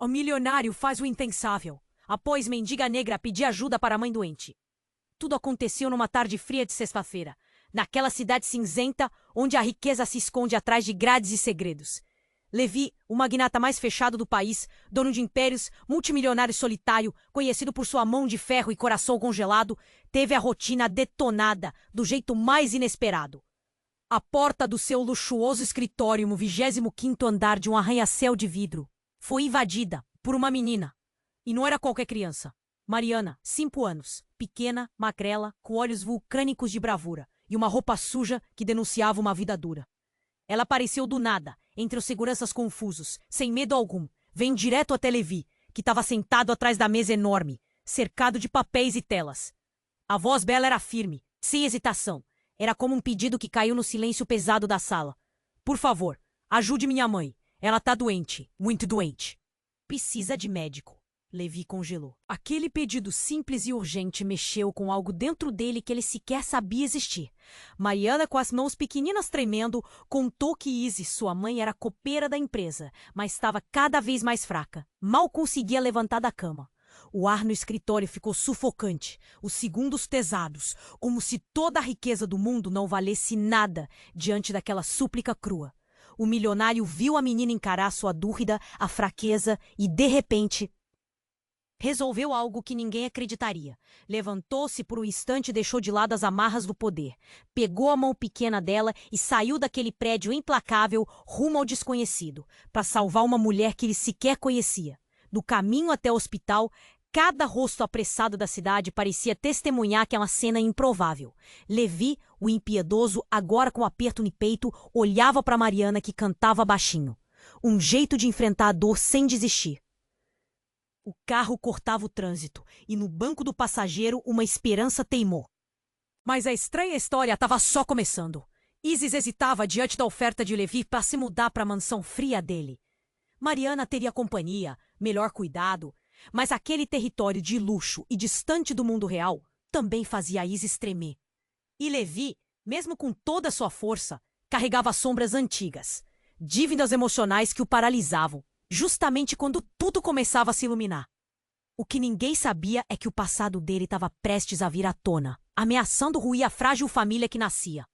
O milionário faz o impensável, após mendiga negra pedir ajuda para a mãe doente. Tudo aconteceu numa tarde fria de sexta-feira, naquela cidade cinzenta onde a riqueza se esconde atrás de grades e segredos. Levi, o magnata mais fechado do país, dono de impérios, multimilionário solitário, conhecido por sua mão de ferro e coração congelado, teve a rotina detonada do jeito mais inesperado. A porta do seu luxuoso escritório no 25º andar de um arranha-céu de vidro foi invadida por uma menina. E não era qualquer criança. Mariana, 5 anos, pequena, magrela, com olhos vulcânicos de bravura e uma roupa suja que denunciava uma vida dura. Ela apareceu do nada, entre os seguranças confusos, sem medo algum. Veio direto até Levi, que estava sentado atrás da mesa enorme, cercado de papéis e telas. A voz dela era firme, sem hesitação. Era como um pedido que caiu no silêncio pesado da sala. Por favor, ajude minha mãe. Ela tá doente, muito doente. Precisa de médico. Levi congelou. Aquele pedido simples e urgente mexeu com algo dentro dele que ele sequer sabia existir. Mariana, com as mãos pequeninas tremendo, contou que Izzy, sua mãe, era copeira da empresa, mas estava cada vez mais fraca. Mal conseguia levantar da cama. O ar no escritório ficou sufocante, os segundos pesados, como se toda a riqueza do mundo não valesse nada diante daquela súplica crua. O milionário viu a menina encarar sua dúvida, a fraqueza e, de repente, resolveu algo que ninguém acreditaria. Levantou-se por um instante e deixou de lado as amarras do poder. Pegou a mão pequena dela e saiu daquele prédio implacável rumo ao desconhecido, para salvar uma mulher que ele sequer conhecia. No caminho até o hospital, cada rosto apressado da cidade parecia testemunhar aquela cena improvável. Levi, o impiedoso, agora com um aperto no peito, olhava para Mariana que cantava baixinho. Um jeito de enfrentar a dor sem desistir. O carro cortava o trânsito, e no banco do passageiro uma esperança teimou. Mas a estranha história estava só começando. Isis hesitava diante da oferta de Levi para se mudar para a mansão fria dele. Mariana teria companhia, melhor cuidado, mas aquele território de luxo e distante do mundo real também fazia Isis tremer. E Levi, mesmo com toda a sua força, carregava sombras antigas, dívidas emocionais que o paralisavam, justamente quando tudo começava a se iluminar. O que ninguém sabia é que o passado dele estava prestes a vir à tona, ameaçando ruir a frágil família que nascia.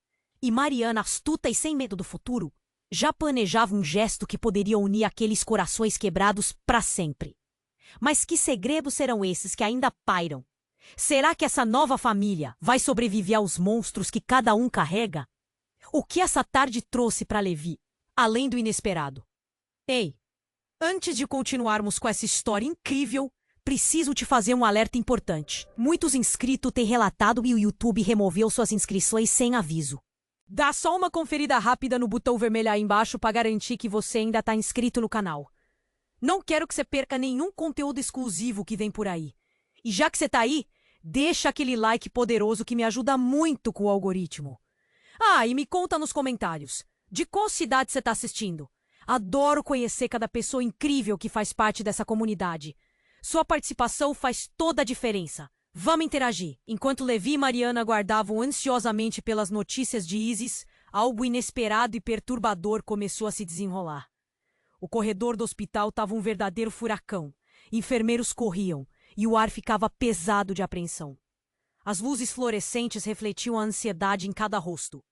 E Mariana, astuta e sem medo do futuro, já planejava um gesto que poderia unir aqueles corações quebrados para sempre. Mas que segredos serão esses que ainda pairam? Será que essa nova família vai sobreviver aos monstros que cada um carrega? O que essa tarde trouxe para Levi, além do inesperado? Ei! Antes de continuarmos com essa história incrível, preciso te fazer um alerta importante. Muitos inscritos têm relatado que o YouTube removeu suas inscrições sem aviso. Dá só uma conferida rápida no botão vermelho aí embaixo para garantir que você ainda está inscrito no canal. Não quero que você perca nenhum conteúdo exclusivo que vem por aí. E já que você está aí, deixa aquele like poderoso que me ajuda muito com o algoritmo. Ah, e me conta nos comentários, de qual cidade você está assistindo? Adoro conhecer cada pessoa incrível que faz parte dessa comunidade. Sua participação faz toda a diferença. Vamos interagir. Enquanto Levi e Mariana aguardavam ansiosamente pelas notícias de Isis, algo inesperado e perturbador começou a se desenrolar. O corredor do hospital estava um verdadeiro furacão. Enfermeiros corriam e o ar ficava pesado de apreensão. As luzes fluorescentes refletiam a ansiedade em cada rosto.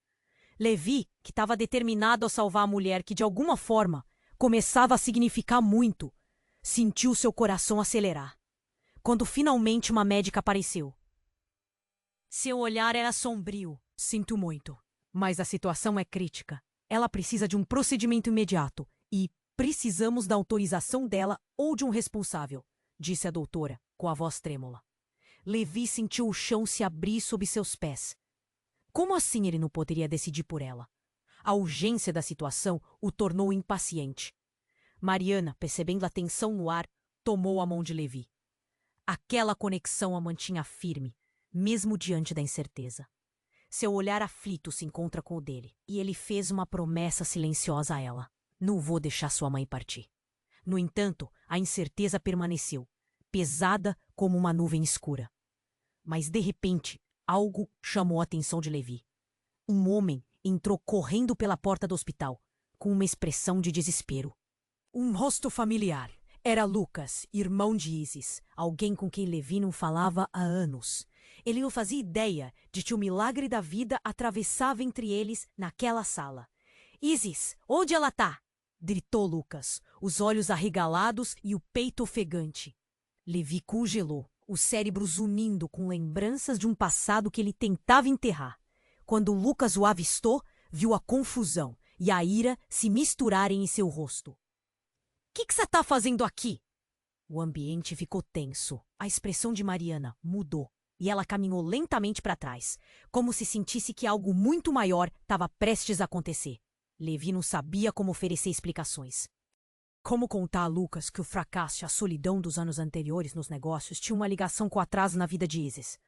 Levi, que estava determinado a salvar a mulher que, de alguma forma, começava a significar muito, sentiu seu coração acelerar. Quando finalmente uma médica apareceu. Seu olhar era sombrio. Sinto muito, mas a situação é crítica. Ela precisa de um procedimento imediato e precisamos da autorização dela ou de um responsável, disse a doutora, com a voz trêmula. Levi sentiu o chão se abrir sob seus pés. Como assim ele não poderia decidir por ela? A urgência da situação o tornou impaciente. Mariana, percebendo a tensão no ar, tomou a mão de Levi. Aquela conexão a mantinha firme, mesmo diante da incerteza. Seu olhar aflito se encontra com o dele, e ele fez uma promessa silenciosa a ela. Não vou deixar sua mãe partir. No entanto, a incerteza permaneceu, pesada como uma nuvem escura. Mas, de repente, algo chamou a atenção de Levi. Um homem entrou correndo pela porta do hospital, com uma expressão de desespero. Um rosto familiar. Era Lucas, irmão de Isis, alguém com quem Levi não falava há anos. Ele não fazia ideia de que o milagre da vida atravessava entre eles naquela sala. Isis, onde ela tá? Gritou Lucas, os olhos arregalados e o peito ofegante. Levi congelou, o cérebro zunindo com lembranças de um passado que ele tentava enterrar. Quando Lucas o avistou, viu a confusão e a ira se misturarem em seu rosto. "O que você tá fazendo aqui?" O ambiente ficou tenso. A expressão de Mariana mudou e ela caminhou lentamente para trás, como se sentisse que algo muito maior estava prestes a acontecer. Levi não sabia como oferecer explicações. Como contar a Lucas que o fracasso e a solidão dos anos anteriores nos negócios tinham uma ligação com o atraso na vida de Isis?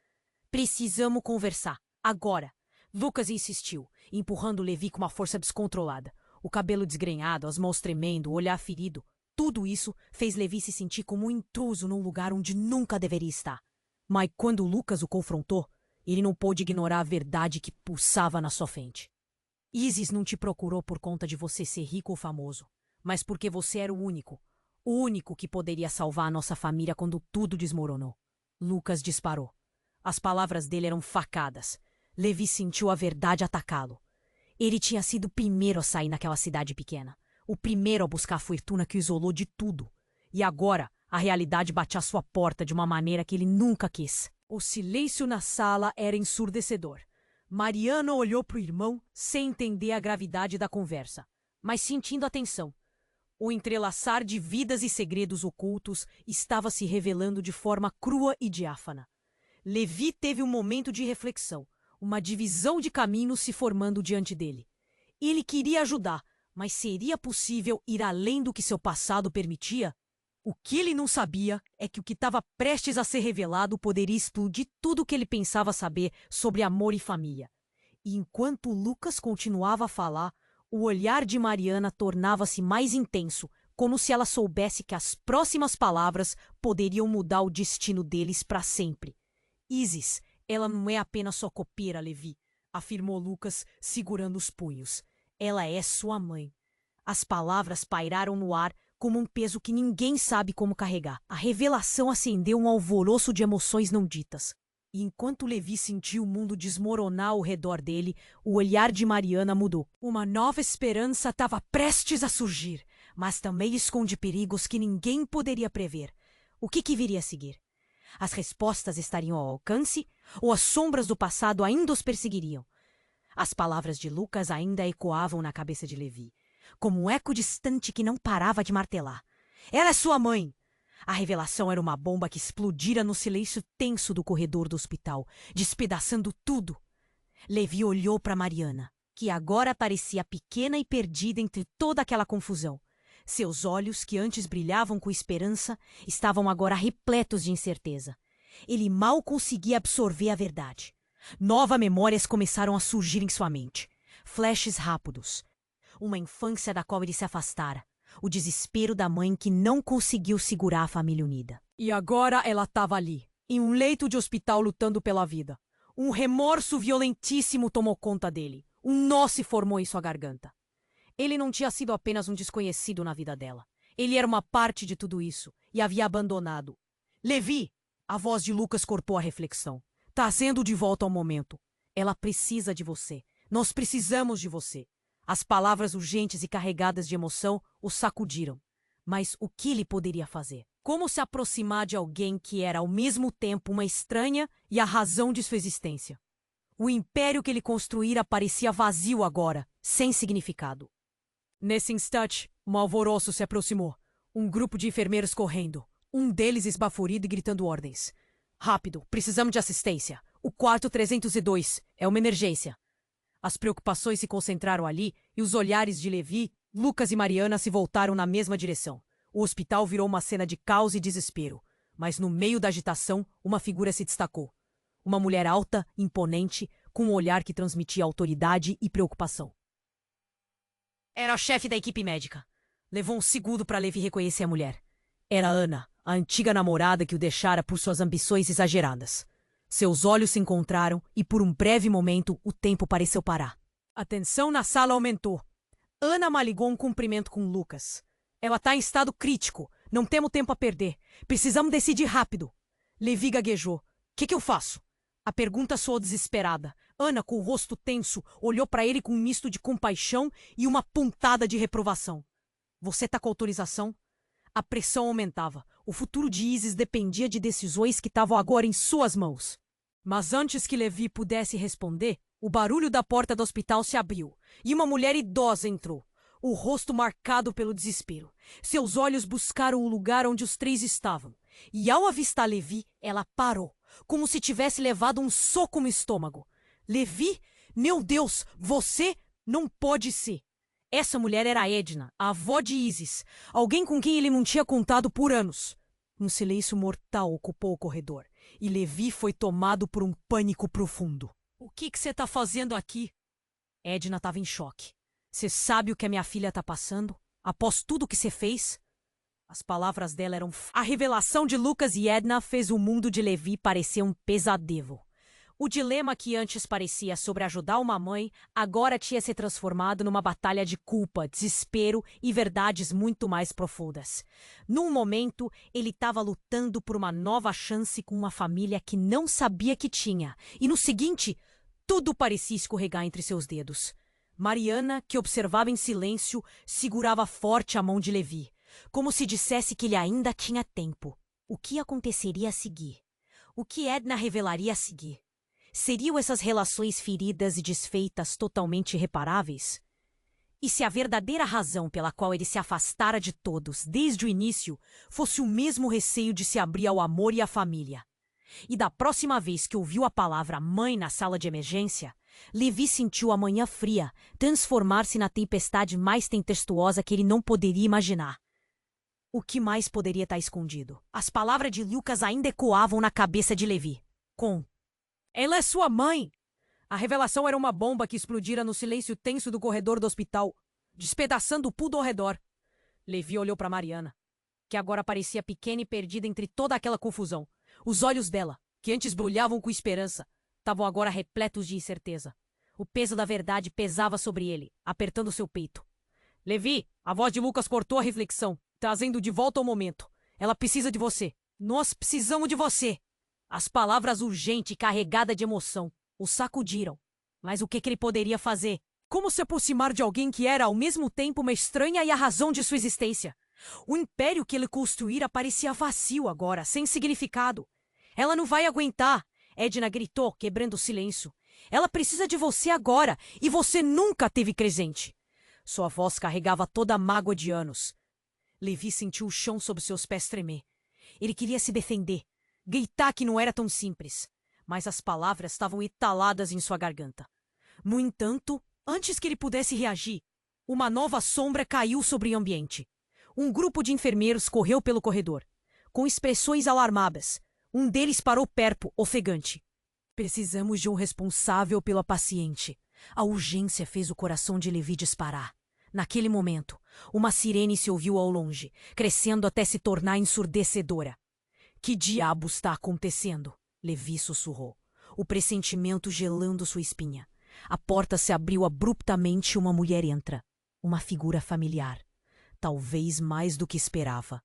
"Precisamos conversar, agora." Lucas insistiu, empurrando Levi com uma força descontrolada. O cabelo desgrenhado, as mãos tremendo, o olhar ferido. Tudo isso fez Levi se sentir como um intruso num lugar onde nunca deveria estar. Mas quando Lucas o confrontou, ele não pôde ignorar a verdade que pulsava na sua frente. "Isis não te procurou por conta de você ser rico ou famoso, mas porque você era o único que poderia salvar a nossa família quando tudo desmoronou." Lucas disparou. As palavras dele eram facadas. Levi sentiu a verdade atacá-lo. Ele tinha sido o primeiro a sair naquela cidade pequena, o primeiro a buscar a fortuna que o isolou de tudo. E agora, a realidade batia à sua porta de uma maneira que ele nunca quis. O silêncio na sala era ensurdecedor. Mariana olhou para o irmão sem entender a gravidade da conversa, mas sentindo a tensão. O entrelaçar de vidas e segredos ocultos estava se revelando de forma crua e diáfana. Levi teve um momento de reflexão, uma divisão de caminhos se formando diante dele. Ele queria ajudar, mas seria possível ir além do que seu passado permitia? O que ele não sabia é que o que estava prestes a ser revelado poderia explodir tudo o que ele pensava saber sobre amor e família. E enquanto Lucas continuava a falar, o olhar de Mariana tornava-se mais intenso, como se ela soubesse que as próximas palavras poderiam mudar o destino deles para sempre. "Isis, ela não é apenas sua copeira, Levi", afirmou Lucas, segurando os punhos. "Ela é sua mãe." As palavras pairaram no ar como um peso que ninguém sabe como carregar. A revelação acendeu um alvoroço de emoções não ditas. E enquanto Levi sentiu o mundo desmoronar ao redor dele, o olhar de Mariana mudou. Uma nova esperança estava prestes a surgir, mas também esconde perigos que ninguém poderia prever. O que viria a seguir? As respostas estariam ao alcance, ou as sombras do passado ainda os perseguiriam? As palavras de Lucas ainda ecoavam na cabeça de Levi, como um eco distante que não parava de martelar. "Ela é sua mãe!" A revelação era uma bomba que explodira no silêncio tenso do corredor do hospital, despedaçando tudo. Levi olhou para Mariana, que agora parecia pequena e perdida entre toda aquela confusão. Seus olhos, que antes brilhavam com esperança, estavam agora repletos de incerteza. Ele mal conseguia absorver a verdade. Novas memórias começaram a surgir em sua mente. Flashes rápidos. Uma infância da qual ele se afastara. O desespero da mãe que não conseguiu segurar a família unida. E agora ela estava ali, em um leito de hospital lutando pela vida. Um remorso violentíssimo tomou conta dele. Um nó se formou em sua garganta. Ele não tinha sido apenas um desconhecido na vida dela. Ele era uma parte de tudo isso e havia abandonado. "Levi!" A voz de Lucas cortou a reflexão, trazendo de volta ao momento. "Ela precisa de você. Nós precisamos de você." As palavras urgentes e carregadas de emoção o sacudiram. Mas o que ele poderia fazer? Como se aproximar de alguém que era ao mesmo tempo uma estranha e a razão de sua existência? O império que ele construíra parecia vazio agora, sem significado. Nesse instante, um alvoroço se aproximou. Um grupo de enfermeiros correndo. Um deles esbaforido e gritando ordens. "Rápido, precisamos de assistência. O quarto 302. É uma emergência." As preocupações se concentraram ali e os olhares de Levi, Lucas e Mariana se voltaram na mesma direção. O hospital virou uma cena de caos e desespero. Mas no meio da agitação, uma figura se destacou. Uma mulher alta, imponente, com um olhar que transmitia autoridade e preocupação. Era a chefe da equipe médica. Levou um segundo para Levi reconhecer a mulher. Era Ana, a antiga namorada que o deixara por suas ambições exageradas. Seus olhos se encontraram e por um breve momento o tempo pareceu parar. A tensão na sala aumentou. Ana maligou um cumprimento com Lucas. "Ela está em estado crítico. Não temos tempo a perder. Precisamos decidir rápido. Levi gaguejou. Que eu faço? A pergunta soou desesperada. Ana, com o rosto tenso, olhou para ele com um misto de compaixão e uma pontada de reprovação. Você tá com autorização? A pressão aumentava. O futuro de Isis dependia de decisões que estavam agora em suas mãos. Mas antes que Levi pudesse responder, o barulho da porta do hospital se abriu e uma mulher idosa entrou, o rosto marcado pelo desespero. Seus olhos buscaram o lugar onde os três estavam, e ao avistar Levi, ela parou, como se tivesse levado um soco no estômago. Levi? Meu Deus, você não pode ser. Essa mulher era Edna, a avó de Isis, alguém com quem ele não tinha contado por anos. Um silêncio mortal ocupou o corredor, e Levi foi tomado por um pânico profundo. O que você tá fazendo aqui? Edna estava em choque. Você sabe o que a minha filha tá passando? Após tudo o que você fez? As palavras dela eram... A revelação de Lucas e Edna fez o mundo de Levi parecer um pesadelo. O dilema que antes parecia sobre ajudar uma mãe, agora tinha se transformado numa batalha de culpa, desespero e verdades muito mais profundas. Num momento, ele estava lutando por uma nova chance com uma família que não sabia que tinha. E no seguinte, tudo parecia escorregar entre seus dedos. Mariana, que observava em silêncio, segurava forte a mão de Levi, como se dissesse que ele ainda tinha tempo. O que aconteceria a seguir? O que Edna revelaria a seguir? Seriam essas relações feridas e desfeitas totalmente irreparáveis? E se a verdadeira razão pela qual ele se afastara de todos desde o início fosse o mesmo receio de se abrir ao amor e à família? E da próxima vez que ouviu a palavra mãe na sala de emergência, Levi sentiu a manhã fria transformar-se na tempestade mais tempestuosa que ele não poderia imaginar. O que mais poderia estar escondido? As palavras de Lucas ainda ecoavam na cabeça de Levi. Ela é sua mãe! A revelação era uma bomba que explodira no silêncio tenso do corredor do hospital, despedaçando tudo ao redor. Levi olhou para Mariana, que agora parecia pequena e perdida entre toda aquela confusão. Os olhos dela, que antes brilhavam com esperança, estavam agora repletos de incerteza. O peso da verdade pesava sobre ele, apertando seu peito. Levi, a voz de Lucas cortou a reflexão, trazendo de volta ao momento. Ela precisa de você. Nós precisamos de você. As palavras urgentes e carregadas de emoção o sacudiram. Mas o que ele poderia fazer? Como se aproximar de alguém que era ao mesmo tempo uma estranha e a razão de sua existência? O império que ele construíra parecia vazio agora, sem significado. Ela não vai aguentar, Edna gritou, quebrando o silêncio. Ela precisa de você agora, e você nunca teve presente. Sua voz carregava toda a mágoa de anos. Levi sentiu o chão sob seus pés tremer. Ele queria se defender, gritar que não era tão simples, mas as palavras estavam entaladas em sua garganta. No entanto, antes que ele pudesse reagir, uma nova sombra caiu sobre o ambiente. Um grupo de enfermeiros correu pelo corredor, com expressões alarmadas. Um deles parou perto, ofegante. Precisamos de um responsável pela paciente. A urgência fez o coração de Levi disparar. Naquele momento, uma sirene se ouviu ao longe, crescendo até se tornar ensurdecedora. Que diabos está acontecendo? Levi sussurrou, o pressentimento gelando sua espinha. A porta se abriu abruptamente e uma mulher entra. Uma figura familiar. Talvez mais do que esperava.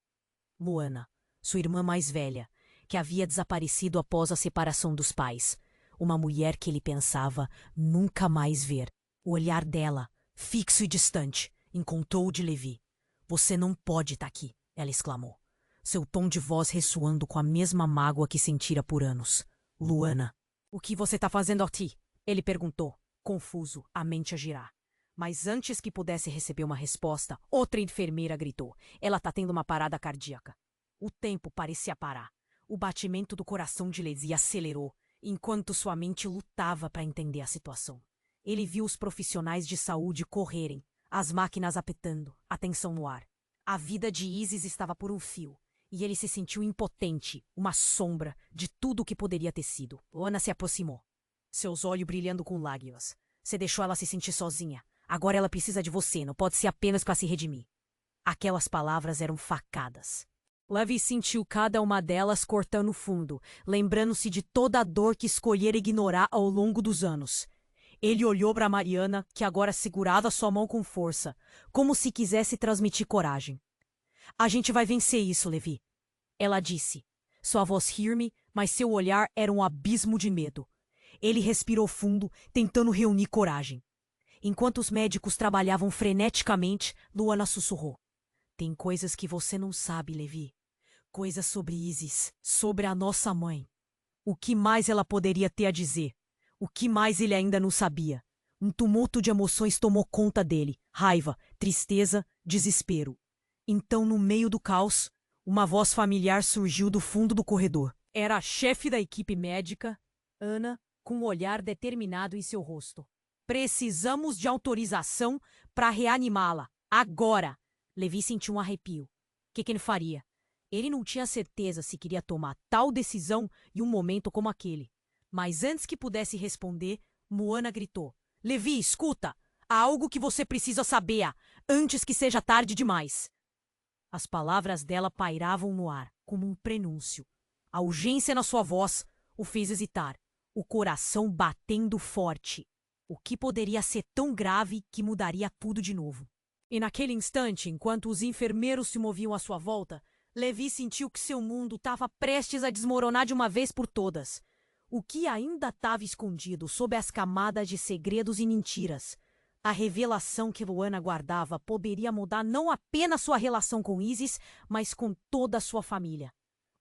Luana, sua irmã mais velha, que havia desaparecido após a separação dos pais. Uma mulher que ele pensava nunca mais ver. O olhar dela, fixo e distante, encontrou o de Levi. Você não pode estar aqui, ela exclamou, seu tom de voz ressoando com a mesma mágoa que sentira por anos. Luana. O que você está fazendo aqui? Ele perguntou, confuso, a mente a girar. Mas antes que pudesse receber uma resposta, outra enfermeira gritou. Ela está tendo uma parada cardíaca. O tempo parecia parar. O batimento do coração de Levi acelerou, enquanto sua mente lutava para entender a situação. Ele viu os profissionais de saúde correrem, as máquinas apitando, a tensão no ar. A vida de Isis estava por um fio, e ele se sentiu impotente, uma sombra de tudo o que poderia ter sido. Luana se aproximou, seus olhos brilhando com lágrimas. Você deixou ela se sentir sozinha. Agora ela precisa de você, não pode ser apenas para se redimir. Aquelas palavras eram facadas. Levi sentiu cada uma delas cortando fundo, lembrando-se de toda a dor que escolhera ignorar ao longo dos anos. Ele olhou para Mariana, que agora segurava sua mão com força, como se quisesse transmitir coragem. A gente vai vencer isso, Levi. Ela disse. Sua voz firme, mas seu olhar era um abismo de medo. Ele respirou fundo, tentando reunir coragem. Enquanto os médicos trabalhavam freneticamente, Luana sussurrou. Tem coisas que você não sabe, Levi. Coisas sobre Isis, sobre a nossa mãe. O que mais ela poderia ter a dizer? O que mais ele ainda não sabia? Um tumulto de emoções tomou conta dele. Raiva, tristeza, desespero. Então, no meio do caos, uma voz familiar surgiu do fundo do corredor. Era a chefe da equipe médica, Ana, com um olhar determinado em seu rosto. Precisamos de autorização para reanimá-la. Agora! Levi sentiu um arrepio. O que ele faria? Ele não tinha certeza se queria tomar tal decisão em um momento como aquele. Mas antes que pudesse responder, Moana gritou. Levi, escuta! Há algo que você precisa saber, antes que seja tarde demais. As palavras dela pairavam no ar, como um prenúncio. A urgência na sua voz o fez hesitar, o coração batendo forte. O que poderia ser tão grave que mudaria tudo de novo? E naquele instante, enquanto os enfermeiros se moviam à sua volta, Levi sentiu que seu mundo estava prestes a desmoronar de uma vez por todas. O que ainda estava escondido sob as camadas de segredos e mentiras? A revelação que Luana guardava poderia mudar não apenas sua relação com Isis, mas com toda a sua família.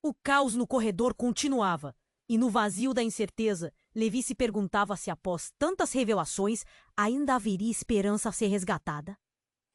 O caos no corredor continuava, e no vazio da incerteza, Levi se perguntava se após tantas revelações ainda haveria esperança a ser resgatada.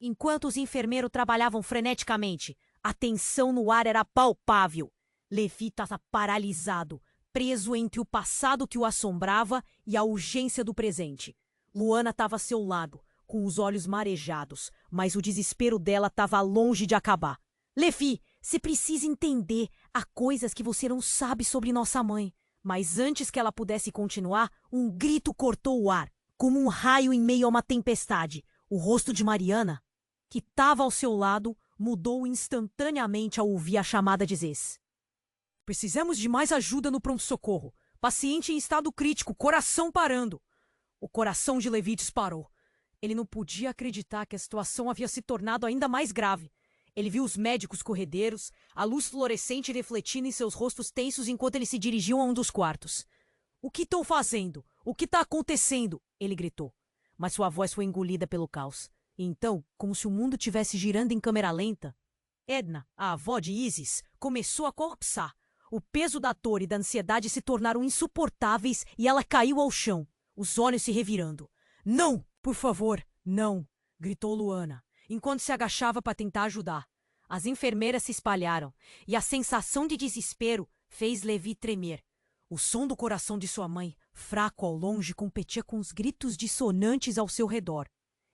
Enquanto os enfermeiros trabalhavam freneticamente, a tensão no ar era palpável. Levi estava paralisado, preso entre o passado que o assombrava e a urgência do presente. Luana estava a seu lado, com os olhos marejados, mas o desespero dela estava longe de acabar. Levi, você precisa entender, há coisas que você não sabe sobre nossa mãe. Mas antes que ela pudesse continuar, um grito cortou o ar, como um raio em meio a uma tempestade. O rosto de Mariana, que estava ao seu lado, mudou instantaneamente ao ouvir a chamada de Zez. Precisamos de mais ajuda no pronto-socorro. Paciente em estado crítico, coração parando. O coração de Levi disparou. Ele não podia acreditar que a situação havia se tornado ainda mais grave. Ele viu os médicos corredeiros, a luz fluorescente refletindo em seus rostos tensos enquanto eles se dirigiam a um dos quartos. — O que estão fazendo? O que está acontecendo? Ele gritou. Mas sua voz foi engolida pelo caos. E então, como se o mundo estivesse girando em câmera lenta, Edna, a avó de Isis, começou a colapsar. O peso da dor e da ansiedade se tornaram insuportáveis e ela caiu ao chão, os olhos se revirando. — Não! Por favor, não! Gritou Luana, enquanto se agachava para tentar ajudar. As enfermeiras se espalharam, e a sensação de desespero fez Levi tremer. O som do coração de sua mãe, fraco ao longe, competia com os gritos dissonantes ao seu redor.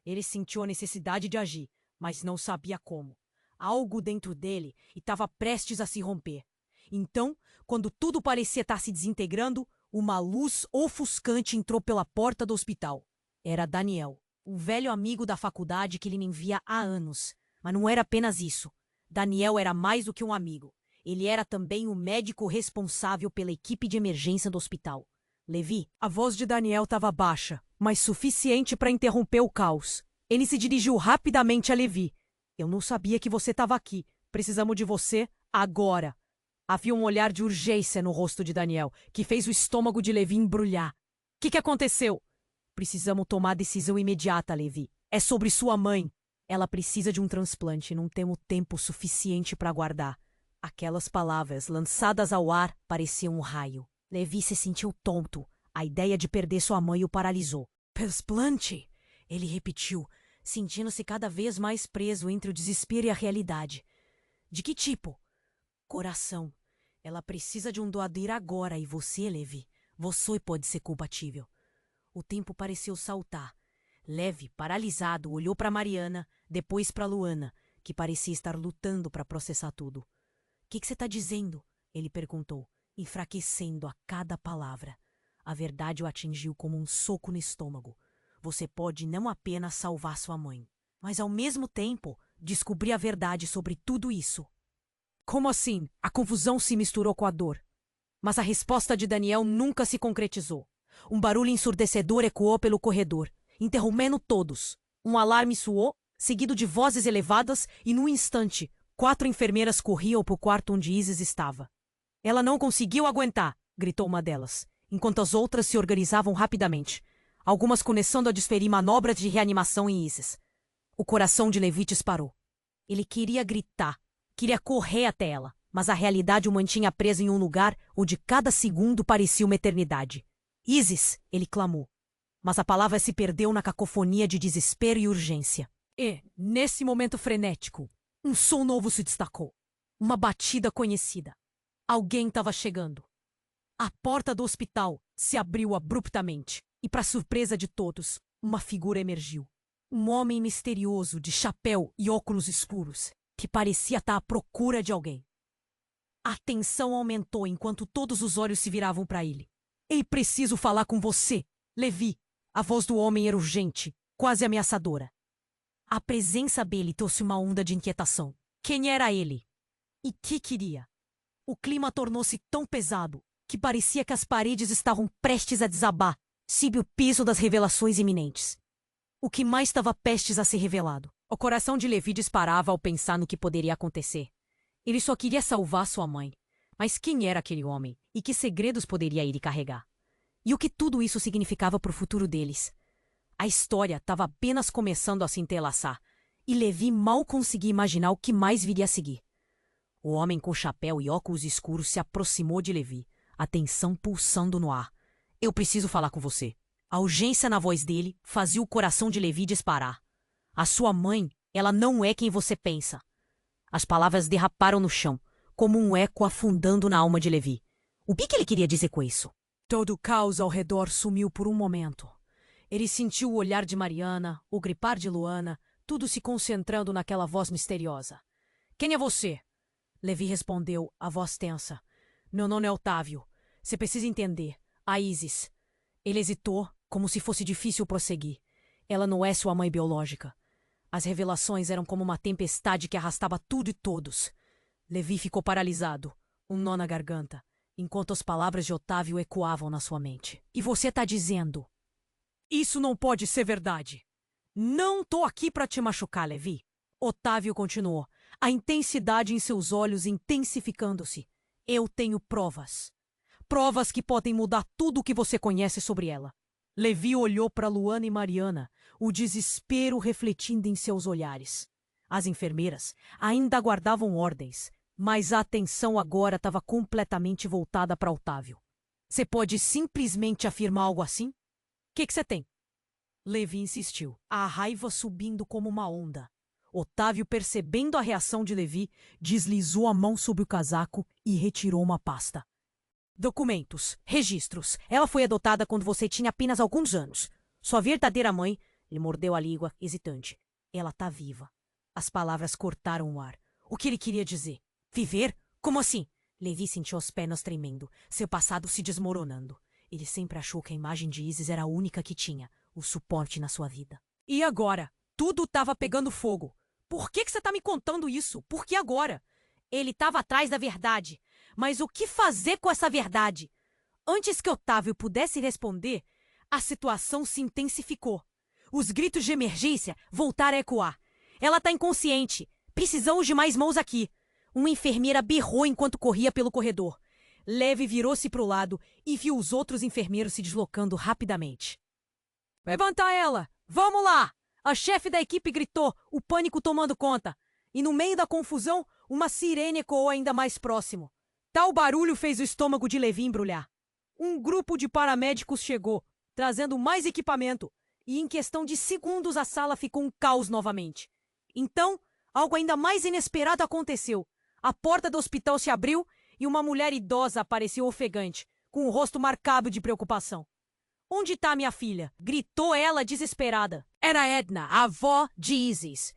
Ele sentiu a necessidade de agir, mas não sabia como. Algo dentro dele estava prestes a se romper. Então, quando tudo parecia estar se desintegrando, uma luz ofuscante entrou pela porta do hospital. Era Daniel, um velho amigo da faculdade que ele nem via há anos. Mas não era apenas isso. Daniel era mais do que um amigo. Ele era também o médico responsável pela equipe de emergência do hospital. Levi, a voz de Daniel estava baixa, mas suficiente para interromper o caos. Ele se dirigiu rapidamente a Levi. Eu não sabia que você estava aqui. Precisamos de você agora. Havia um olhar de urgência no rosto de Daniel, que fez o estômago de Levi embrulhar. O que aconteceu? Precisamos tomar decisão imediata, Levi. É sobre sua mãe. Ela precisa de um transplante e não temos tempo suficiente para aguardar. Aquelas palavras, lançadas ao ar, pareciam um raio. Levi se sentiu tonto. A ideia de perder sua mãe o paralisou. Transplante? Ele repetiu, sentindo-se cada vez mais preso entre o desespero e a realidade. De que tipo? Coração. Ela precisa de um doador agora e você, Levi, você pode ser compatível. O tempo pareceu saltar. Levi, paralisado, olhou para Mariana, depois para Luana, que parecia estar lutando para processar tudo. O que você está dizendo? Ele perguntou, enfraquecendo a cada palavra. A verdade o atingiu como um soco no estômago. Você pode não apenas salvar sua mãe, mas ao mesmo tempo descobrir a verdade sobre tudo isso. Como assim? A confusão se misturou com a dor. Mas a resposta de Daniel nunca se concretizou. Um barulho ensurdecedor ecoou pelo corredor, interrompendo todos. Um alarme soou, seguido de vozes elevadas, e num instante, 4 enfermeiras corriam para o quarto onde Isis estava. Ela não conseguiu aguentar, gritou uma delas, enquanto as outras se organizavam rapidamente, algumas começando a desferir manobras de reanimação em Isis. O coração de Levi disparou. Ele queria gritar, queria correr até ela, mas a realidade o mantinha preso em um lugar onde cada segundo parecia uma eternidade. Isis, ele clamou. Mas a palavra se perdeu na cacofonia de desespero e urgência. E, nesse momento frenético, um som novo se destacou. Uma batida conhecida. Alguém estava chegando. A porta do hospital se abriu abruptamente e, para surpresa de todos, uma figura emergiu. Um homem misterioso de chapéu e óculos escuros, que parecia estar à procura de alguém. A tensão aumentou enquanto todos os olhos se viravam para ele. Ei, preciso falar com você, Levi. A voz do homem era urgente, quase ameaçadora. A presença dele trouxe uma onda de inquietação. Quem era ele? E que queria? O clima tornou-se tão pesado que parecia que as paredes estavam prestes a desabar, sob o peso das revelações iminentes. O que mais estava prestes a ser revelado? O coração de Levi disparava ao pensar no que poderia acontecer. Ele só queria salvar sua mãe. Mas quem era aquele homem? E que segredos poderia ele carregar? E o que tudo isso significava para o futuro deles? A história estava apenas começando a se entrelaçar, e Levi mal conseguia imaginar o que mais viria a seguir. O homem com chapéu e óculos escuros se aproximou de Levi, a tensão pulsando no ar. Eu preciso falar com você. A urgência na voz dele fazia o coração de Levi disparar. A sua mãe, ela não é quem você pensa. As palavras derraparam no chão, como um eco afundando na alma de Levi. O que ele queria dizer com isso? Todo o caos ao redor sumiu por um momento. Ele sentiu o olhar de Mariana, o gripar de Luana, tudo se concentrando naquela voz misteriosa. Quem é você? Levi respondeu, a voz tensa. Meu nome é Otávio. Você precisa entender. A Isis. Ele hesitou, como se fosse difícil prosseguir. Ela não é sua mãe biológica. As revelações eram como uma tempestade que arrastava tudo e todos. Levi ficou paralisado, um nó na garganta, enquanto as palavras de Otávio ecoavam na sua mente. E você está dizendo... Isso não pode ser verdade. Não tô aqui para te machucar, Levi. Otávio continuou, a intensidade em seus olhos intensificando-se. Eu tenho provas. Provas que podem mudar tudo o que você conhece sobre ela. Levi olhou para Luana e Mariana, o desespero refletindo em seus olhares. As enfermeiras ainda aguardavam ordens, mas a atenção agora estava completamente voltada para Otávio. Você pode simplesmente afirmar algo assim? O que você tem? Levi insistiu, a raiva subindo como uma onda. Otávio, percebendo a reação de Levi, deslizou a mão sobre o casaco e retirou uma pasta. Documentos, registros. Ela foi adotada quando você tinha apenas alguns anos. Sua verdadeira mãe... Ele mordeu a língua, hesitante. Ela tá viva. As palavras cortaram o ar. O que ele queria dizer? Viver? Como assim? Levi sentiu as pernas tremendo, seu passado se desmoronando. Ele sempre achou que a imagem de Isis era a única que tinha, o suporte na sua vida. E agora? Tudo estava pegando fogo. Por que você tá me contando isso? Por que agora? Ele estava atrás da verdade. Mas o que fazer com essa verdade? Antes que Otávio pudesse responder, a situação se intensificou. Os gritos de emergência voltaram a ecoar. Ela está inconsciente. Precisamos de mais mãos aqui. Uma enfermeira berrou enquanto corria pelo corredor. Levi virou-se para o lado e viu os outros enfermeiros se deslocando rapidamente. Levanta ela! Vamos lá! A chefe da equipe gritou, o pânico tomando conta. E no meio da confusão, uma sirene ecoou ainda mais próximo. Tal barulho fez o estômago de Levi embrulhar. Um grupo de paramédicos chegou, trazendo mais equipamento, e em questão de segundos a sala ficou um caos novamente. Então, algo ainda mais inesperado aconteceu. A porta do hospital se abriu e uma mulher idosa apareceu ofegante, com o rosto marcado de preocupação. Onde está minha filha? Gritou ela desesperada. Era Edna, a avó de Isis.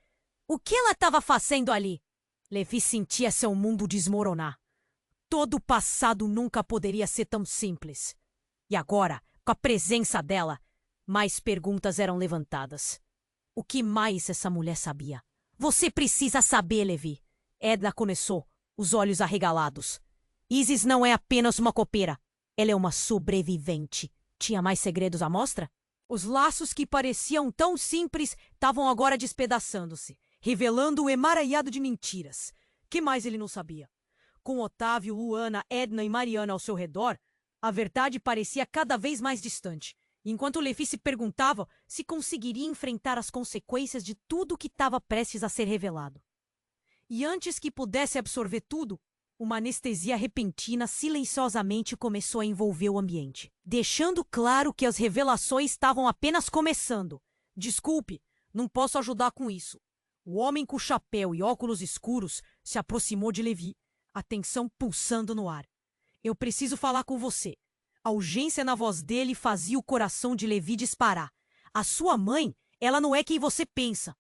O que ela estava fazendo ali? Levi sentia seu mundo desmoronar. Todo o passado nunca poderia ser tão simples. E agora, com a presença dela, mais perguntas eram levantadas. O que mais essa mulher sabia? Você precisa saber, Levi. Edna começou, os olhos arregalados. Isis não é apenas uma copeira. Ela é uma sobrevivente. Tinha mais segredos à mostra? Os laços que pareciam tão simples estavam agora despedaçando-se, revelando o emaranhado de mentiras. Que mais ele não sabia? Com Otávio, Luana, Edna e Mariana ao seu redor, a verdade parecia cada vez mais distante, enquanto Levi se perguntava se conseguiria enfrentar as consequências de tudo o que estava prestes a ser revelado. E antes que pudesse absorver tudo, uma anestesia repentina silenciosamente começou a envolver o ambiente, deixando claro que as revelações estavam apenas começando. Desculpe, não posso ajudar com isso. O homem com chapéu e óculos escuros se aproximou de Levi, a tensão pulsando no ar. Eu preciso falar com você. A urgência na voz dele fazia o coração de Levi disparar. A sua mãe, ela não é quem você pensa.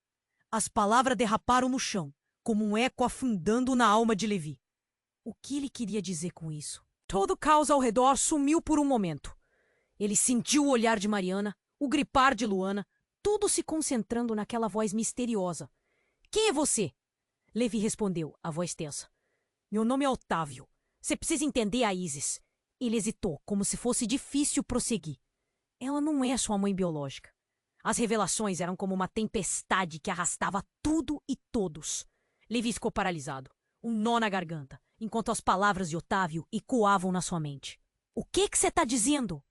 As palavras derraparam no chão, como um eco afundando na alma de Levi. O que ele queria dizer com isso? Todo o caos ao redor sumiu por um momento. Ele sentiu o olhar de Mariana, o gripar de Luana, tudo se concentrando naquela voz misteriosa. Quem é você? Levi respondeu, a voz tensa. Meu nome é Otávio. Você precisa entender a Isis. Ele hesitou, como se fosse difícil prosseguir. Ela não é sua mãe biológica. As revelações eram como uma tempestade que arrastava tudo e todos. Levi ficou paralisado, um nó na garganta, enquanto as palavras de Otávio ecoavam na sua mente. O que você tá dizendo?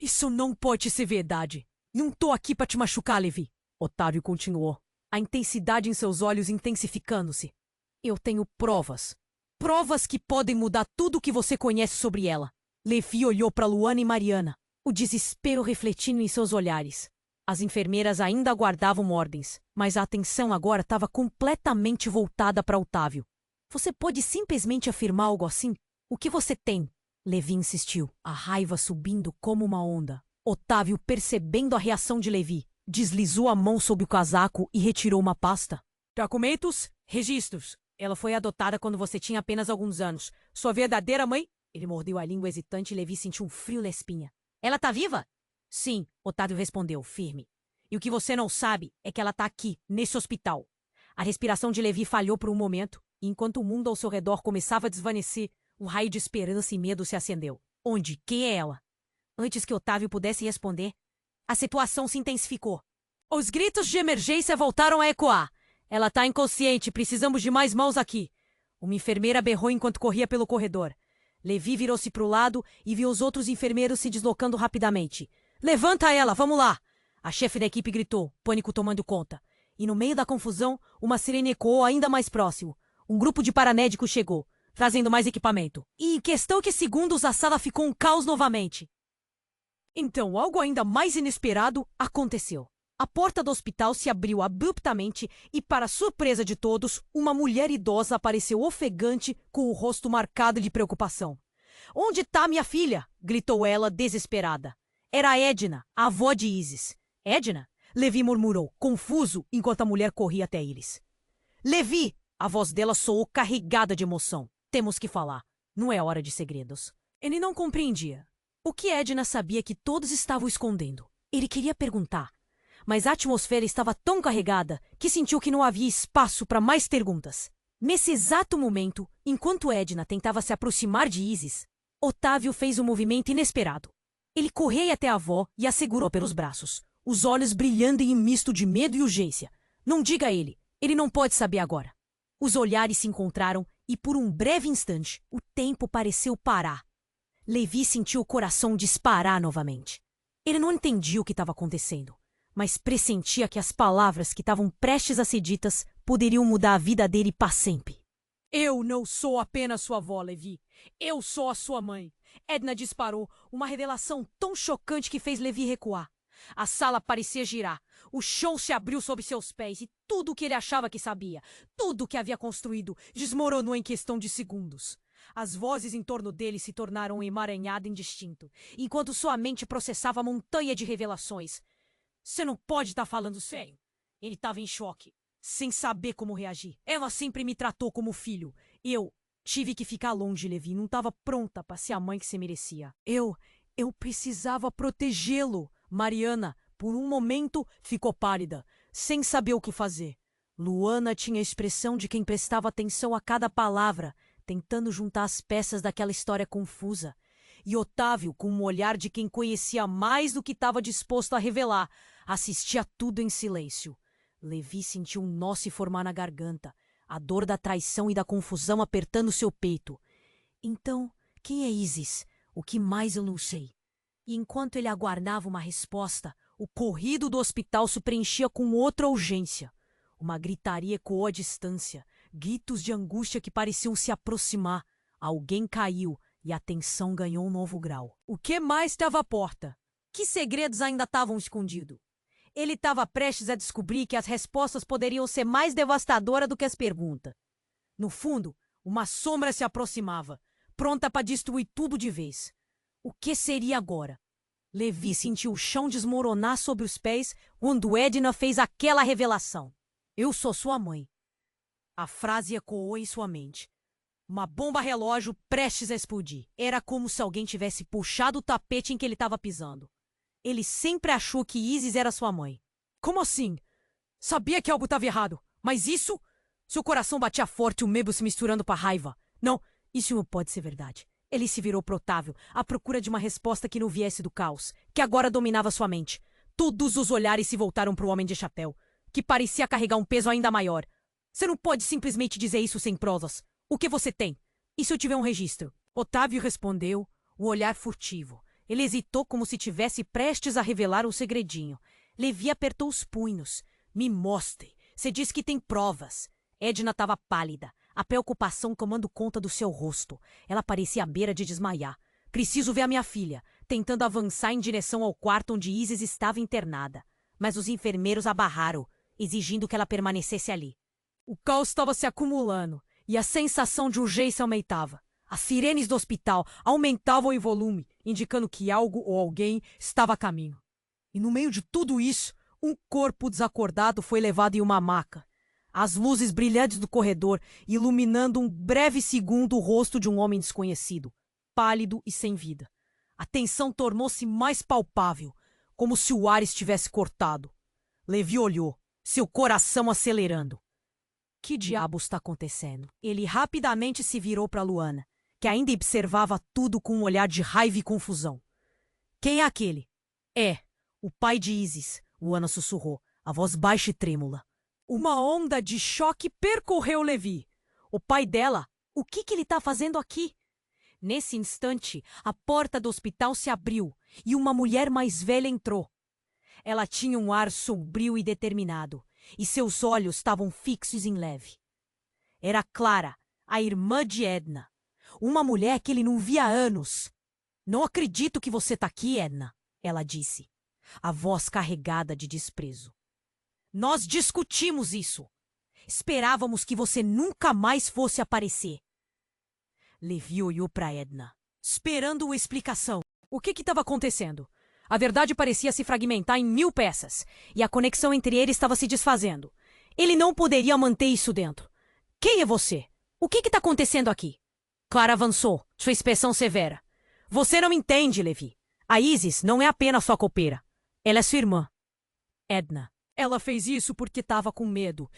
Isso não pode ser verdade. Não tô aqui pra te machucar, Levi. Otávio continuou, a intensidade em seus olhos intensificando-se. Eu tenho provas. Provas que podem mudar tudo o que você conhece sobre ela. Levi olhou para Luana e Mariana, o desespero refletindo em seus olhares. As enfermeiras ainda aguardavam ordens, mas a atenção agora estava completamente voltada para Otávio. Você pode simplesmente afirmar algo assim? O que você tem? Levi insistiu, a raiva subindo como uma onda. Otávio, percebendo a reação de Levi, deslizou a mão sob o casaco e retirou uma pasta. Documentos, registros. Ela foi adotada quando você tinha apenas alguns anos. Sua verdadeira mãe? Ele mordeu a língua hesitante e Levi sentiu um frio na espinha. Ela tá viva? Sim, Otávio respondeu, firme. E o que você não sabe é que ela tá aqui, nesse hospital. A respiração de Levi falhou por um momento, e enquanto o mundo ao seu redor começava a desvanecer, um raio de esperança e medo se acendeu. Onde? Quem é ela? Antes que Otávio pudesse responder, a situação se intensificou. Os gritos de emergência voltaram a ecoar. Ela tá inconsciente, precisamos de mais mãos aqui. Uma enfermeira berrou enquanto corria pelo corredor. Levi virou-se para o lado e viu os outros enfermeiros se deslocando rapidamente. Levanta ela, vamos lá! A chefe da equipe gritou, pânico tomando conta. E no meio da confusão, uma sirene ecoou ainda mais próximo. Um grupo de paramédicos chegou, trazendo mais equipamento. E em questão de segundos, a sala ficou um caos novamente. Então, algo ainda mais inesperado aconteceu. A porta do hospital se abriu abruptamente e, para surpresa de todos, uma mulher idosa apareceu ofegante com o rosto marcado de preocupação. Onde está minha filha? Gritou ela, desesperada. Era Edna, a avó de Isis. Edna? Levi murmurou, confuso, enquanto a mulher corria até eles. Levi! A voz dela soou carregada de emoção. Temos que falar. Não é hora de segredos. Ele não compreendia. O que Edna sabia que todos estavam escondendo? Ele queria perguntar. Mas a atmosfera estava tão carregada que sentiu que não havia espaço para mais perguntas. Nesse exato momento, enquanto Edna tentava se aproximar de Isis, Otávio fez um movimento inesperado. Ele correu até a avó e a segurou pelos braços, os olhos brilhando em um misto de medo e urgência. Não diga a ele, ele não pode saber agora. Os olhares se encontraram e por um breve instante o tempo pareceu parar. Levi sentiu o coração disparar novamente. Ele não entendia o que estava acontecendo, mas pressentia que as palavras que estavam prestes a ser ditas poderiam mudar a vida dele para sempre. Eu não sou apenas sua avó, Levi. Eu sou a sua mãe. Edna disparou, uma revelação tão chocante que fez Levi recuar. A sala parecia girar. O chão se abriu sob seus pés e tudo o que ele achava que sabia, tudo o que havia construído, desmoronou em questão de segundos. As vozes em torno dele se tornaram um emaranhado indistinto, enquanto sua mente processava a montanha de revelações. Você não pode estar falando sério. Ele estava em choque, sem saber como reagir. Ela sempre me tratou como filho. Eu tive que ficar longe, Levi. Não estava pronta para ser a mãe que você merecia. Eu precisava protegê-lo. Mariana, por um momento, ficou pálida, sem saber o que fazer. Luana tinha a expressão de quem prestava atenção a cada palavra, tentando juntar as peças daquela história confusa. E Otávio, com um olhar de quem conhecia mais do que estava disposto a revelar, assistia tudo em silêncio. Levi sentiu um nó se formar na garganta. a dor da traição e da confusão apertando seu peito. Então, quem é Isis? O que mais eu não sei? E enquanto ele aguardava uma resposta, o corrido do hospital se preenchia com outra urgência. Uma gritaria ecoou à distância, gritos de angústia que pareciam se aproximar. Alguém caiu e a tensão ganhou um novo grau. O que mais estava à porta? Que segredos ainda estavam escondidos? Ele estava prestes a descobrir que as respostas poderiam ser mais devastadoras do que as perguntas. No fundo, uma sombra se aproximava, pronta para destruir tudo de vez. O que seria agora? Levi sentiu o chão desmoronar sobre os pés quando Edna fez aquela revelação. Eu sou sua mãe. A frase ecoou em sua mente. Uma bomba relógio prestes a explodir. Era como se alguém tivesse puxado o tapete em que ele estava pisando. Ele sempre achou que Isis era sua mãe. Como assim? Sabia que algo estava errado. Mas isso? Seu coração batia forte, o medo se misturando com a raiva. Não, isso não pode ser verdade. Ele se virou pro Otávio, à procura de uma resposta que não viesse do caos, que agora dominava sua mente. Todos os olhares se voltaram para o homem de chapéu, que parecia carregar um peso ainda maior. Você não pode simplesmente dizer isso sem provas. O que você tem? E se eu tiver um registro? Otávio respondeu, o olhar furtivo. Ele hesitou como se tivesse prestes a revelar um segredinho. Levi apertou os punhos. Me mostre. Você diz que tem provas. Edna estava pálida, a preocupação tomando conta do seu rosto. Ela parecia à beira de desmaiar. Preciso ver a minha filha, tentando avançar em direção ao quarto onde Isis estava internada. Mas os enfermeiros a barraram, exigindo que ela permanecesse ali. O caos estava se acumulando e a sensação de urgência aumentava. As sirenes do hospital aumentavam em volume, indicando que algo ou alguém estava a caminho. E no meio de tudo isso, um corpo desacordado foi levado em uma maca. As luzes brilhantes do corredor iluminando um breve segundo o rosto de um homem desconhecido, pálido e sem vida. A tensão tornou-se mais palpável, como se o ar estivesse cortado. Levi olhou, seu coração acelerando. Que diabo está acontecendo? Ele rapidamente se virou para Luana, que ainda observava tudo com um olhar de raiva e confusão. Quem é aquele? É, o pai de Isis, Luana sussurrou, a voz baixa e trêmula. Uma onda de choque percorreu Levi. O pai dela? O que ele está fazendo aqui? Nesse instante, a porta do hospital se abriu e uma mulher mais velha entrou. Ela tinha um ar sombrio e determinado, e seus olhos estavam fixos em Levi. Era Clara, a irmã de Edna. Uma mulher que ele não via há anos. Não acredito que você está aqui, Edna, ela disse, a voz carregada de desprezo. Nós discutimos isso. Esperávamos que você nunca mais fosse aparecer. Levi olhou para Edna, esperando uma explicação. O que estava acontecendo? A verdade parecia se fragmentar em 1000 peças, e a conexão entre eles estava se desfazendo. Ele não poderia manter isso dentro. Quem é você? O que está acontecendo aqui? Clara avançou, sua expressão severa. Você não entende, Levi. A Isis não é apenas sua copeira. Ela é sua irmã. Edna. Ela fez isso porque estava com medo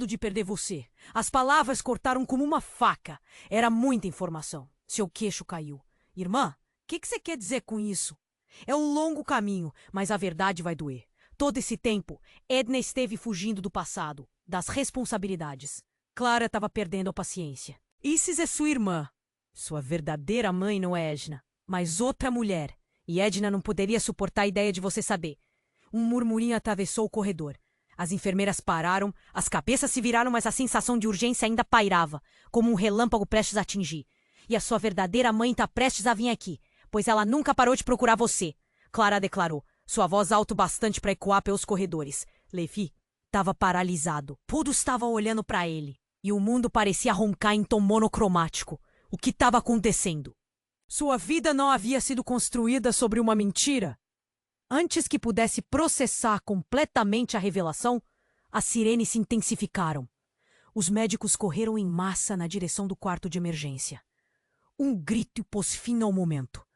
de perder você. As palavras cortaram como uma faca. Era muita informação. Seu queixo caiu. Irmã, o que você quer dizer com isso? É um longo caminho, mas a verdade vai doer. Todo esse tempo, Edna esteve fugindo do passado, das responsabilidades. Clara estava perdendo a paciência. Isis é sua irmã. Sua verdadeira mãe não é Edna, mas outra mulher. E Edna não poderia suportar a ideia de você saber. Um murmurinho atravessou o corredor. As enfermeiras pararam, as cabeças se viraram, mas a sensação de urgência ainda pairava, como um relâmpago prestes a atingir. E a sua verdadeira mãe está prestes a vir aqui, pois ela nunca parou de procurar você, Clara declarou, sua voz alto bastante para ecoar pelos corredores. Levi estava paralisado. Tudo estava olhando para ele, e o mundo parecia roncar em tom monocromático. O que estava acontecendo? Sua vida não havia sido construída sobre uma mentira? Antes que pudesse processar completamente a revelação, as sirenes se intensificaram. Os médicos correram em massa na direção do quarto de emergência. Um grito pôs fim ao momento.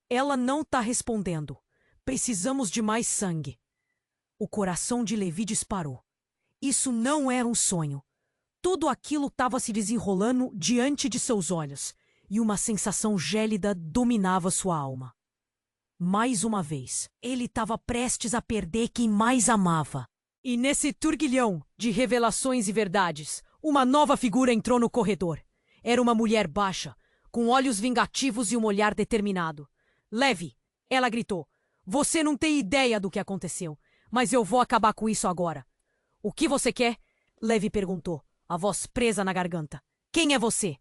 Ela não está respondendo. Precisamos de mais sangue. O coração de Levi disparou. Isso não era um sonho. Tudo aquilo estava se desenrolando diante de seus olhos, e uma sensação gélida dominava sua alma. Mais uma vez, ele estava prestes a perder quem mais amava. E nesse turbilhão de revelações e verdades, Uma nova figura entrou no corredor. Era uma mulher baixa, com olhos vingativos e um olhar determinado. Levi, ela gritou. Você não tem ideia do que aconteceu, mas eu vou acabar com isso agora. O que você quer? Levi perguntou, a voz presa na garganta. Quem é você?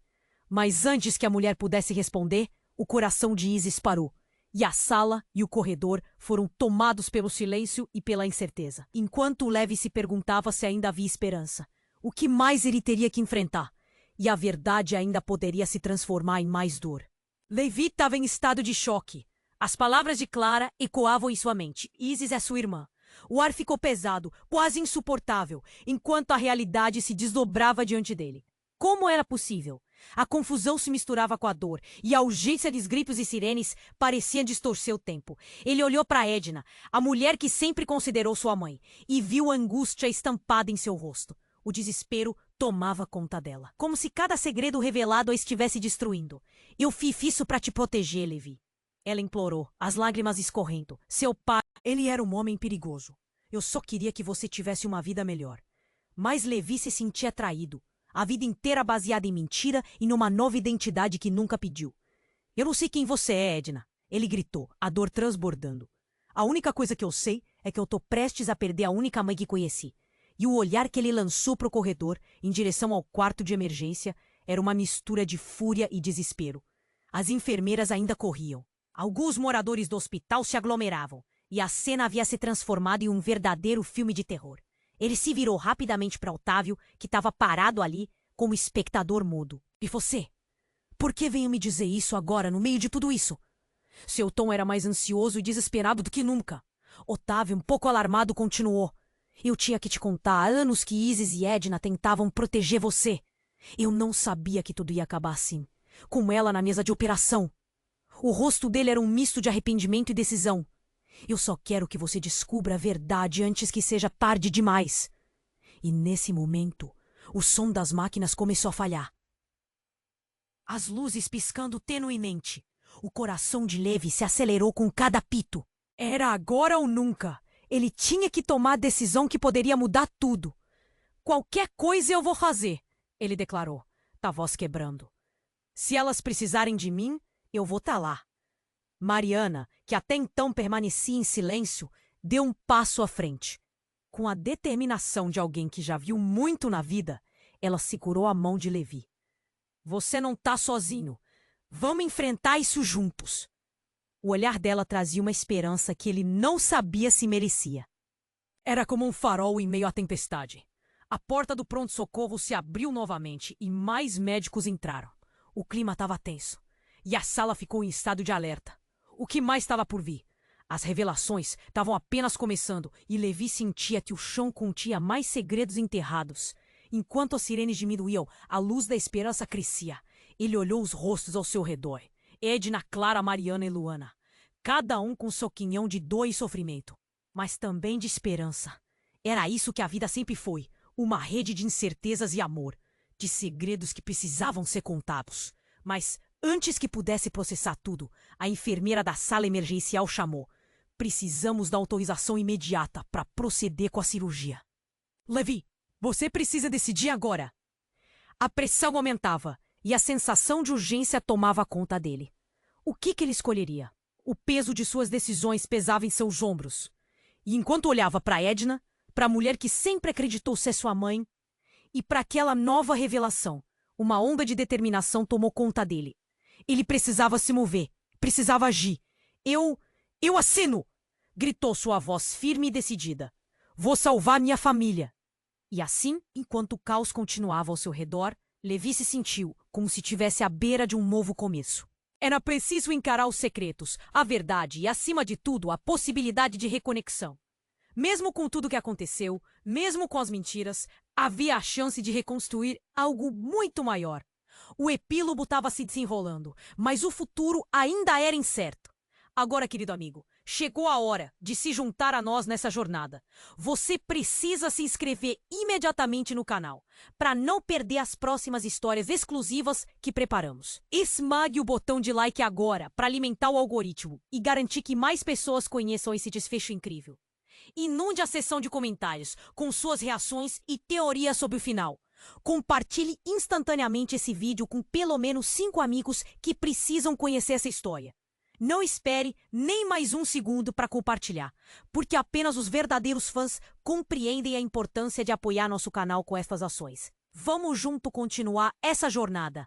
Mas antes que a mulher pudesse responder, o coração de Isis parou. E a sala e o corredor foram tomados pelo silêncio e pela incerteza. Enquanto Levi se perguntava se ainda havia esperança. O que mais ele teria que enfrentar? E a verdade ainda poderia se transformar em mais dor. Levi estava em estado de choque. As palavras de Clara ecoavam em sua mente. Isis é sua irmã. O ar ficou pesado, quase insuportável, enquanto a realidade se desdobrava diante dele. Como era possível? A confusão se misturava com a dor, e a urgência dos gritos e sirenes parecia distorcer o tempo. Ele olhou para Edna, a mulher que sempre considerou sua mãe, e viu a angústia estampada em seu rosto. O desespero tomava conta dela, como se cada segredo revelado a estivesse destruindo. Eu fiz isso para te proteger, Levi. Ela implorou, as lágrimas escorrendo. Seu pai, ele era um homem perigoso. Eu só queria que você tivesse uma vida melhor. Mas Levi se sentia traído. A vida inteira baseada em mentira e numa nova identidade que nunca pediu. Eu não sei quem você é, Edna. Ele gritou, a dor transbordando. A única coisa que eu sei é que eu tô prestes a perder a única mãe que conheci. E o olhar que ele lançou pro corredor, em direção ao quarto de emergência, era uma mistura de fúria e desespero. As enfermeiras ainda corriam. Alguns moradores do hospital se aglomeravam, e a cena havia se transformado em um verdadeiro filme de terror. Ele se virou rapidamente para Otávio, que estava parado ali, como espectador mudo. E você? Por que veio me dizer isso agora, no meio de tudo isso? Seu tom era mais ansioso e desesperado do que nunca. Otávio, um pouco alarmado, continuou. Eu tinha que te contar há anos que Isis e Edna tentavam proteger você. Eu não sabia que tudo ia acabar assim. Com ela na mesa de operação. O rosto dele era um misto de arrependimento e decisão. Eu só quero que você descubra a verdade antes que seja tarde demais. E nesse momento, o som das máquinas começou a falhar. As luzes piscando tenuemente. O coração de Levi se acelerou com cada apito. Era agora ou nunca. Ele tinha que tomar a decisão que poderia mudar tudo. Qualquer coisa eu vou fazer, ele declarou, a voz quebrando. Se elas precisarem de mim, eu vou estar lá. Mariana, que até então permanecia em silêncio, deu um passo à frente. Com a determinação de alguém que já viu muito na vida, ela segurou a mão de Levi. Você não tá sozinho. Vamos enfrentar isso juntos. O olhar dela trazia uma esperança que ele não sabia se merecia. Era como um farol em meio à tempestade. A porta do pronto-socorro se abriu novamente e mais médicos entraram. O clima estava tenso. E a sala ficou em estado de alerta. O que mais estava por vir? As revelações estavam apenas começando e Levi sentia que o chão continha mais segredos enterrados. Enquanto as sirenes diminuíam, a luz da esperança crescia. Ele olhou os rostos ao seu redor. Edna, Clara, Mariana e Luana. Cada um com seu quinhão de dor e sofrimento. Mas também de esperança. Era isso que a vida sempre foi. Uma rede de incertezas e amor. De segredos que precisavam ser contados. Mas antes que pudesse processar tudo, a enfermeira da sala emergencial chamou. Precisamos da autorização imediata para proceder com a cirurgia. Levi, você precisa decidir agora. A pressão aumentava e a sensação de urgência tomava conta dele. O que ele escolheria? O peso de suas decisões pesava em seus ombros. E enquanto olhava para Edna, para a mulher que sempre acreditou ser sua mãe, e para aquela nova revelação, uma onda de determinação tomou conta dele. Ele precisava se mover, precisava agir. Eu assino! Gritou sua voz firme e decidida. Vou salvar minha família. E assim, enquanto o caos continuava ao seu redor, Levi se sentiu como se estivesse à beira de um novo começo. Era preciso encarar os secretos, a verdade e, acima de tudo, a possibilidade de reconexão. Mesmo com tudo que aconteceu, mesmo com as mentiras, havia a chance de reconstruir algo muito maior. O epílogo estava se desenrolando, mas o futuro ainda era incerto. Agora, querido amigo, chegou a hora de se juntar a nós nessa jornada. Você precisa se inscrever imediatamente no canal, para não perder as próximas histórias exclusivas que preparamos. Esmague o botão de like agora para alimentar o algoritmo e garantir que mais pessoas conheçam esse desfecho incrível. Inunde a seção de comentários com suas reações e teorias sobre o final. Compartilhe instantaneamente esse vídeo com pelo menos 5 amigos que precisam conhecer essa história. Não espere nem mais um segundo para compartilhar, porque apenas os verdadeiros fãs compreendem a importância de apoiar nosso canal com estas ações. Vamos junto continuar essa jornada.